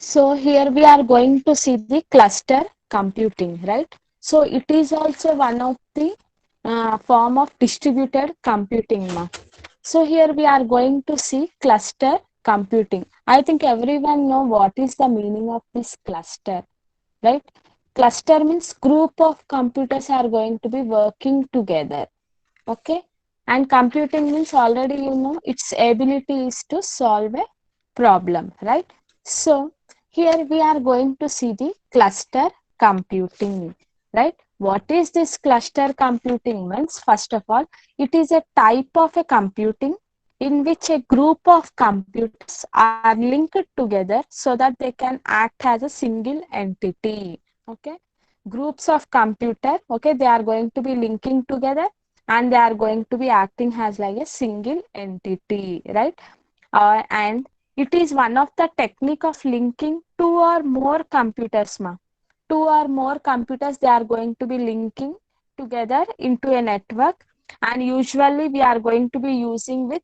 So here we are going to see the cluster computing, right? So it is also one of the form of distributed computing. So here we are going to see cluster computing. I think everyone know what is the meaning of this cluster, right? Cluster means group of computers are going to be working together. Okay. And computing means already its ability is to solve a problem, right? So here we are going to see the cluster computing, right? What is this cluster computing means? First of all, it is a type of a computing in which a group of computers are linked together so that they can act as a single entity. Okay. Groups of computer, okay, they are going to be linking together and they are going to be acting as like a single entity, right? And it is one of the technique of linking two or more computers. Two or more computers, they are going to be linking together into a network, and usually we are going to be using with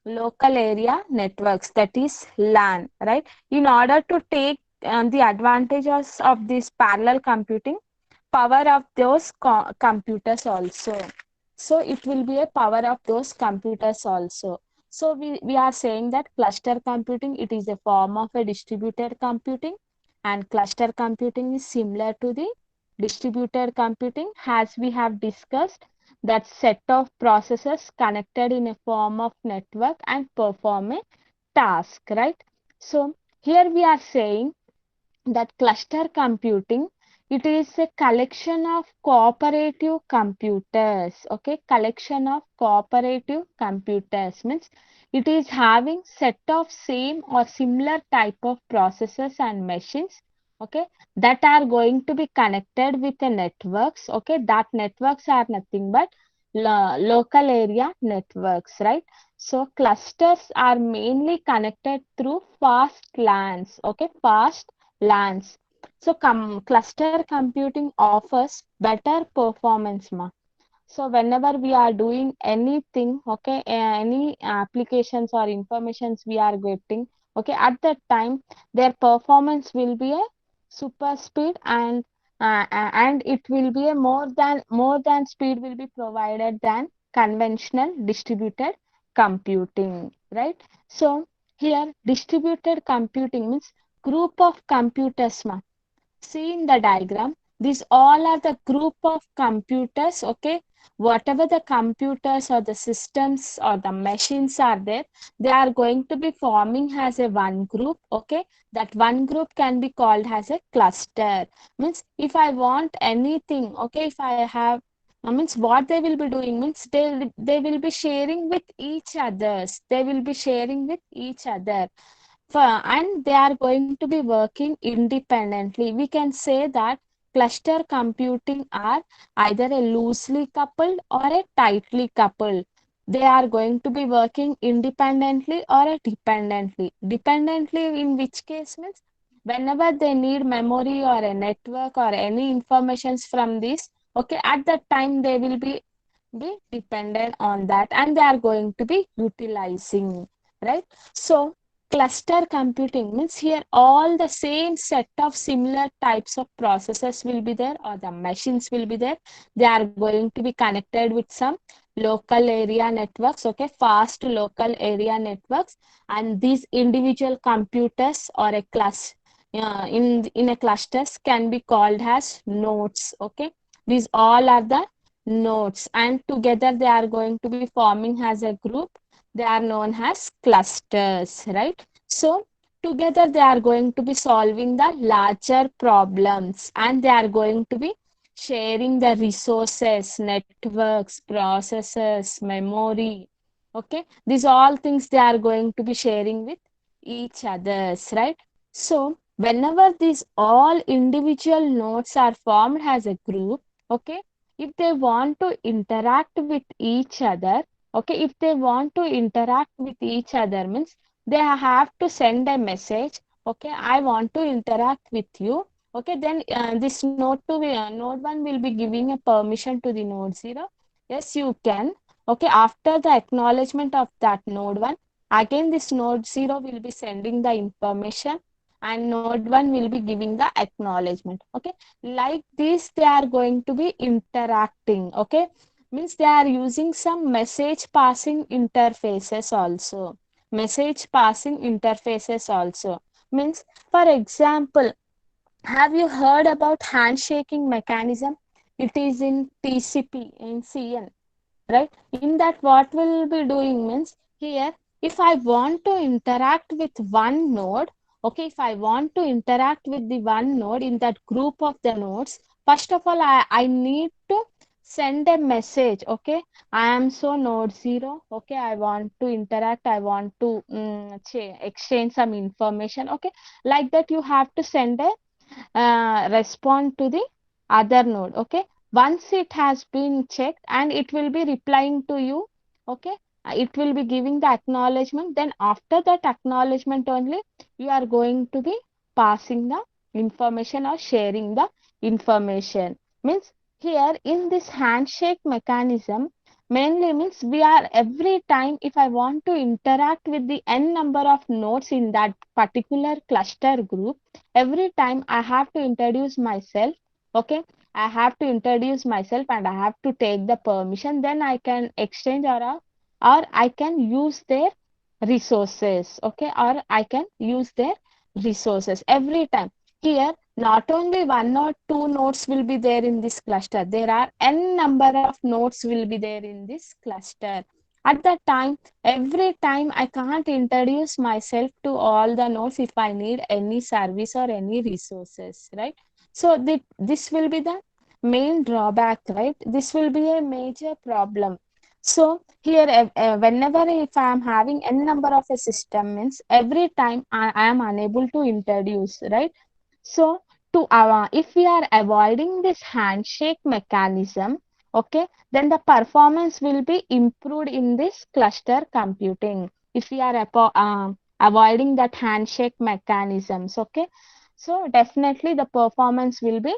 local area networks, that is LAN, right? In order to take the advantages of this parallel computing, power of those computers also. So it will be a power of those computers also. So we are saying that cluster computing, it is a form of a distributed computing, and cluster computing is similar to the distributed computing, as we have discussed, that set of processes connected in a form of network and perform a task, right? So here we are saying that cluster computing, it is a collection of cooperative computers. Okay, collection of cooperative computers means it is having set of same or similar type of processors and machines, okay, that are going to be connected with the networks. Okay, that networks are nothing but local area networks, right? So clusters are mainly connected through fast LANs. Okay, fast LANs. So cluster computing offers better performance. So whenever we are doing anything, okay, any applications or informations we are getting, okay, at that time their performance will be a super speed, and it will be a more than speed will be provided than conventional distributed computing, right? So here distributed computing means group of computers. See in the diagram, these all are the group of computers, okay? Whatever the computers or the systems or the machines are there, they are going to be forming as a one group, okay? That one group can be called as a cluster. Means if I want anything, okay, if I have, means what they will be doing means they will be sharing with each others. They will be sharing with each other and they are going to be working independently. We can say that cluster computing are either a loosely coupled or a tightly coupled. They are going to be working independently or a dependently. Dependently, in which case means whenever they need memory or a network or any informations from this, okay, at that time they will be dependent on that and they are going to be utilizing, right? So cluster computing means here all the same set of similar types of processes will be there or the machines will be there. They are going to be connected with some local area networks, okay, fast local area networks, and these individual computers or a class in a clusters can be called as nodes, okay. These all are the nodes and together they are going to be forming as a group. They are known as clusters, right? So together they are going to be solving the larger problems and they are going to be sharing the resources, networks, processors, memory. Okay, these all things they are going to be sharing with each others, right? So whenever these all individual nodes are formed as a group, okay, if they want to interact with each other, okay, if they want to interact with each other means they have to send a message, okay, I want to interact with you, okay, then this node 1 will be giving a permission to the node 0. Yes, you can. Okay, after the acknowledgement of that node 1, again this node 0 will be sending the information and node 1 will be giving the acknowledgement. Okay, like this they are going to be interacting. Okay, means they are using some message passing interfaces also. Message passing interfaces also means, for example, have you heard about handshaking mechanism? It is in TCP, in CN, right? In that, what we'll be doing means, here, if I want to interact with one node, okay, if I want to interact with the one node in that group of the nodes, first of all, I need to send a message. Okay, I am so node 0. Okay, I want to interact, I want to exchange some information. Okay, like that you have to send a respond to the other node. Okay, once it has been checked, and it will be replying to you. Okay, it will be giving the acknowledgement, then after that acknowledgement only you are going to be passing the information or sharing the information. Means, here in this handshake mechanism, mainly means, we are every time, if I want to interact with the n number of nodes in that particular cluster group, every time I have to introduce myself. Okay, I have to introduce myself and I have to take the permission, then I can exchange, or I can use their resources. Okay, or I can use their resources every time. Here, not only one or two nodes will be there in this cluster, there are n number of nodes will be there in this cluster. At that time, every time I can't introduce myself to all the nodes if I need any service or any resources, right? So this will be the main drawback, right? This will be a major problem. So here, whenever if I am having n number of a system, means every time I am unable to introduce, right? So if we are avoiding this handshake mechanism, okay, then the performance will be improved in this cluster computing. If we are avoiding that handshake mechanisms, okay, so definitely the performance will be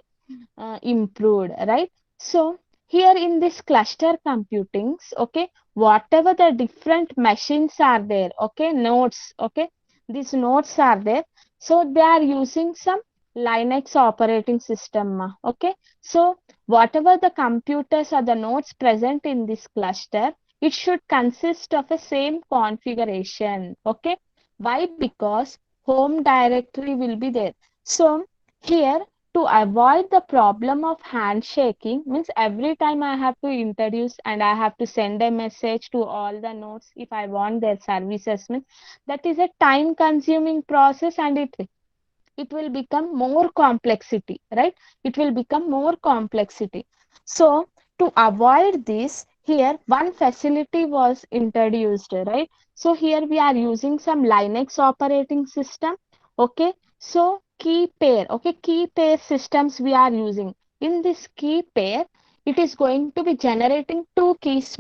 improved, right? So here in this cluster computings, okay, whatever the different machines are there, okay, nodes, okay, these nodes are there, so they are using some Linux operating system, okay. So whatever the computers or the nodes present in this cluster, it should consist of a same configuration. Okay, why? Because home directory will be there. So here, to avoid the problem of handshaking, means every time I have to introduce and I have to send a message to all the nodes if I want their services, means that is a time consuming process, and it will become more complexity, right? It will become more complexity. So to avoid this, here one facility was introduced, right? So here we are using some Linux operating system. Okay, so key pair, okay, key pair systems we are using. In this key pair, it is going to be generating two keys,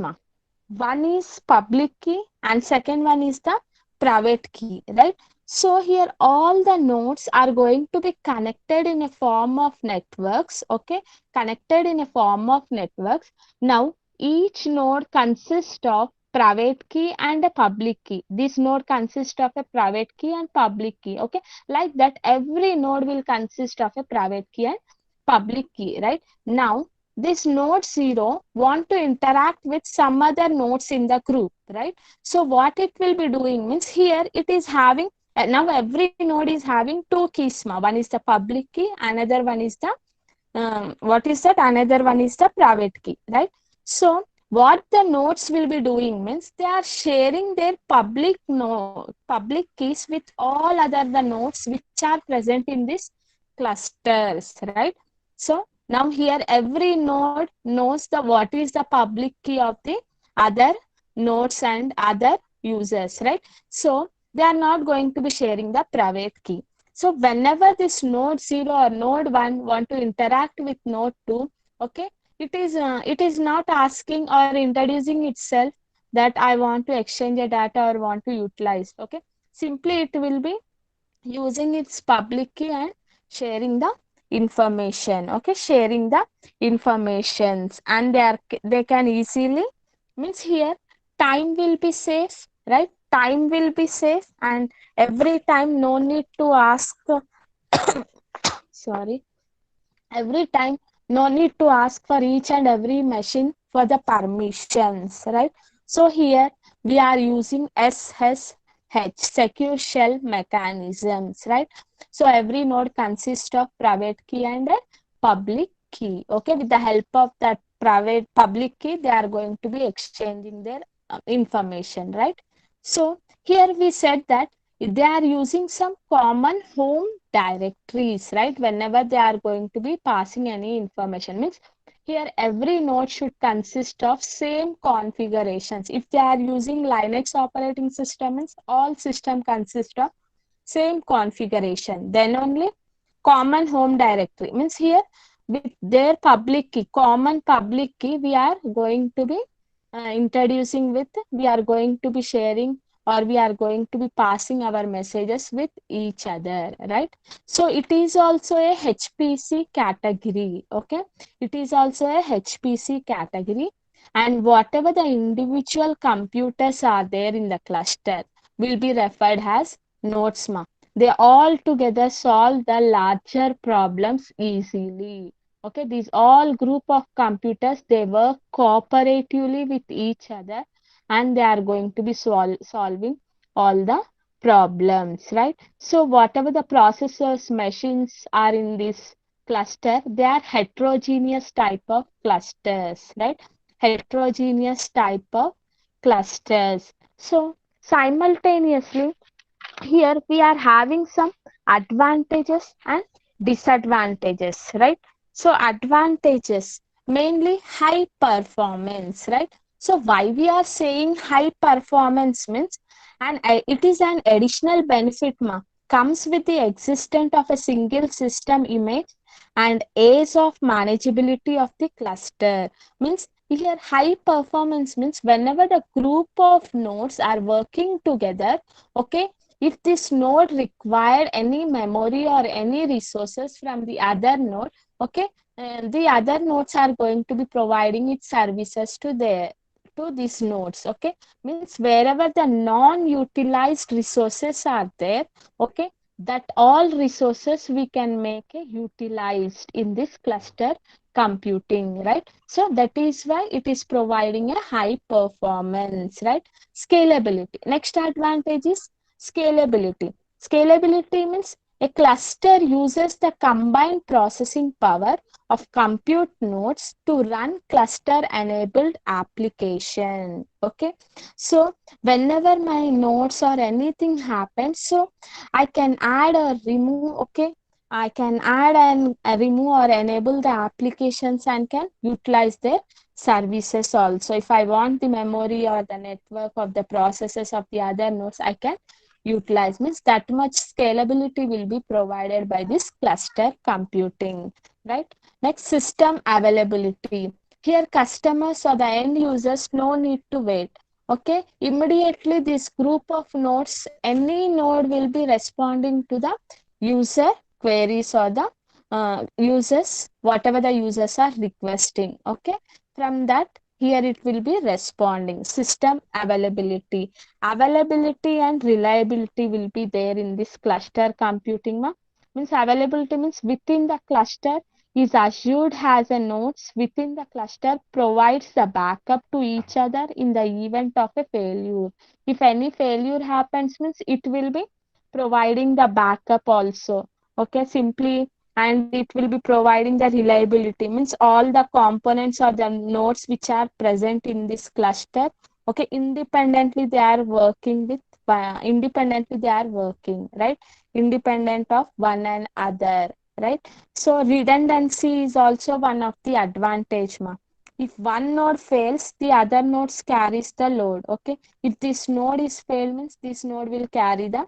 one is public key and second one is the private key, right? So here all the nodes are going to be connected in a form of networks. Okay, connected in a form of networks. Now each node consists of private key and a public key. This node consists of a private key and public key. Okay, like that every node will consist of a private key and public key, right? Now this node 0 want to interact with some other nodes in the group, right? So what it will be doing means, here it is having, now every node is having two keys. One is the public key, another one is the what is that, another one is the private key, right? So what the nodes will be doing means, they are sharing their public keys with all other the nodes which are present in this clusters, right? So now here every node knows the what is the public key of the other nodes and other users, right? So they are not going to be sharing the private key. So whenever this node 0 or node 1 want to interact with node 2, okay, it is not asking or introducing itself that I want to exchange a data or want to utilize. Okay, simply it will be using its public key and sharing the information. Okay, sharing the informations, and they can easily, means here time will be safe, right? time will be safe, and every time no need to ask sorry, every time no need to ask for each and every machine for the permissions, right? So here we are using SSH, secure shell mechanisms, right? So every node consists of private key and a public key. Okay, with the help of that private public key they are going to be exchanging their information, right? So here we said that they are using some common home directories, right? Whenever they are going to be passing any information, means here every node should consist of same configurations. If they are using Linux operating system, means all system consist of same configuration. Then only common home directory, means here with their public key, common public key, we are going to be introducing with, we are going to be sharing, or we are going to be passing our messages with each other, right? So it is also a HPC category. Okay, it is also a HPC category, and whatever the individual computers are there in the cluster will be referred as nodes. They all together solve the larger problems easily. Okay, these all group of computers, they work cooperatively with each other, and they are going to be solving all the problems, right? So whatever the processors machines are in this cluster, they are heterogeneous type of clusters, right? Heterogeneous type of clusters. So simultaneously here we are having some advantages and disadvantages, right? So advantages, mainly high performance, right? So why we are saying high performance means, and it is an additional benefit comes with the existence of a single system image and ease of manageability of the cluster. Means here high performance means whenever the group of nodes are working together, okay, if this node required any memory or any resources from the other node, okay, the other nodes are going to be providing its services to their, to these nodes. Okay, means wherever the non-utilized resources are there, okay, that all resources we can make a utilized in this cluster computing, right? So that is why it is providing a high performance, right? Scalability. Next advantage is scalability. Scalability means a cluster uses the combined processing power of compute nodes to run cluster enabled application. Okay, so whenever my nodes or anything happens, so I can add or remove. Okay, I can add and remove or enable the applications and can utilize their services also. If I want the memory or the network of the processes of the other nodes, I can utilize, means that much scalability will be provided by this cluster computing, right? Next, system availability. Here customers or the end users no need to wait. Okay, immediately this group of nodes, any node will be responding to the user queries or the users, whatever the users are requesting. Okay, from that here it will be responding. System availability, availability and reliability will be there in this cluster computing. Means availability means within the cluster is assured as a nodes within the cluster provides the backup to each other in the event of a failure. If any failure happens, means it will be providing the backup also. Okay, simply, and it will be providing the reliability, means all the components or the nodes which are present in this cluster, okay, independently they are working with, independently they are working, right? Independent of one another, right? So redundancy is also one of the advantage. If one node fails, the other nodes carries the load. Okay. If this node is failed, means this node will carry the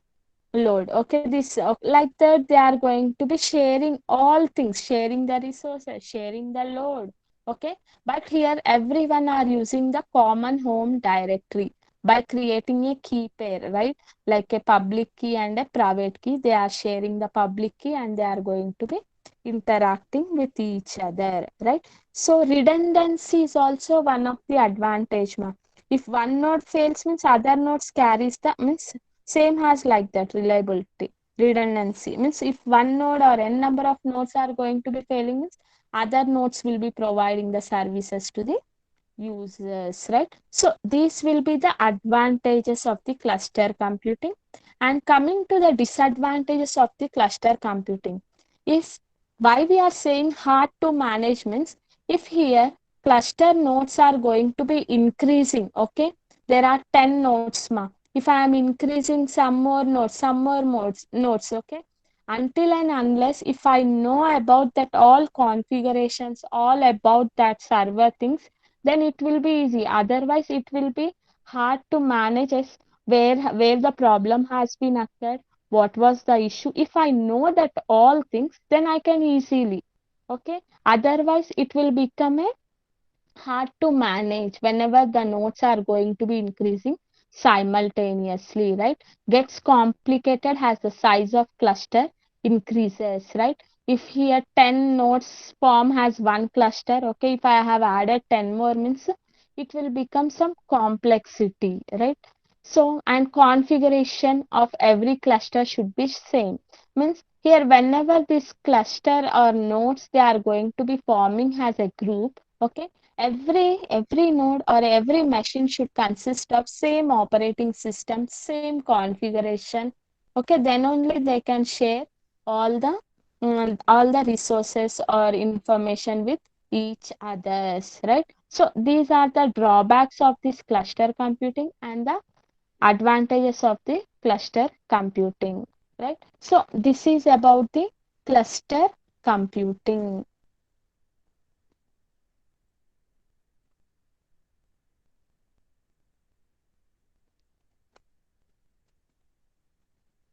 load. Okay, this like that they are going to be sharing all things, sharing the resources, sharing the load. Okay, but here everyone are using the common home directory by creating a key pair, right? Like a public key and a private key, they are sharing the public key and they are going to be interacting with each other, right? So redundancy is also one of the advantage. If one node fails means other nodes carries the means same has like that reliability. Redundancy means if one node or n number of nodes are going to be failing means other nodes will be providing the services to the users, right? So these will be the advantages of the cluster computing. And coming to the disadvantages of the cluster computing is why we are saying hard to manage means if here cluster nodes are going to be increasing, okay, there are 10 nodes ma, if I am increasing some more nodes, okay, until and unless if I know about that all configurations, all about that server things, then it will be easy. Otherwise, it will be hard to manage as where the problem has been occurred, what was the issue. If I know that all things, then I can easily. Okay. Otherwise, it will become a hard to manage whenever the nodes are going to be increasing simultaneously, right? Gets complicated as the size of cluster increases, right? If here 10 nodes form has one cluster, okay, if I have added 10 more means it will become some complexity, right? So, and configuration of every cluster should be same. Means here whenever this cluster or nodes they are going to be forming as a group, okay, every node or every machine should consist of same operating system, same configuration. Okay, then only they can share all the all the resources or information with each others, right? So these are the drawbacks of this cluster computing and the advantages of the cluster computing, right? So this is about the cluster computing.